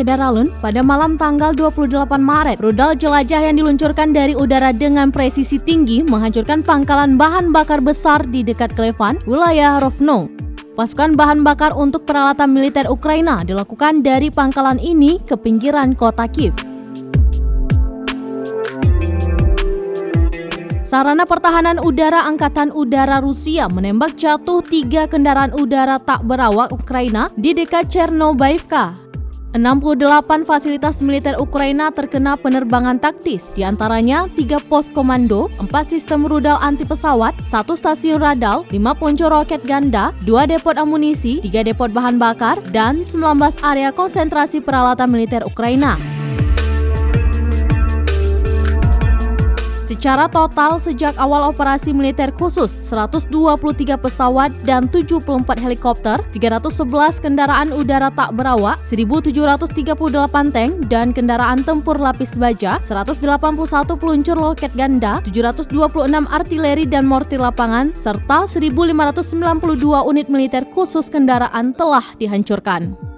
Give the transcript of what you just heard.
Kederalun pada malam tanggal 28 Maret. Rudal jelajah yang diluncurkan dari udara dengan presisi tinggi menghancurkan pangkalan bahan bakar besar di dekat Klevan, wilayah Rovno. Pasukan bahan bakar untuk peralatan militer Ukraina dilakukan dari pangkalan ini ke pinggiran kota Kiev. Sarana Pertahanan Udara Angkatan Udara Rusia menembak jatuh 3 kendaraan udara tak berawak Ukraina di dekat Chernobyivka. 68 fasilitas militer Ukraina terkena penerbangan taktis, diantaranya 3 pos komando, 4 sistem rudal anti pesawat, 1 stasiun radar, 5 peluncur roket ganda, 2 depot amunisi, 3 depot bahan bakar, dan 19 area konsentrasi peralatan militer Ukraina. Secara total, sejak awal operasi militer khusus, 123 pesawat dan 74 helikopter, 311 kendaraan udara tak berawak, 1.738 tank dan kendaraan tempur lapis baja, 181 peluncur roket ganda, 726 artileri dan mortir lapangan, serta 1.592 unit militer khusus kendaraan telah dihancurkan.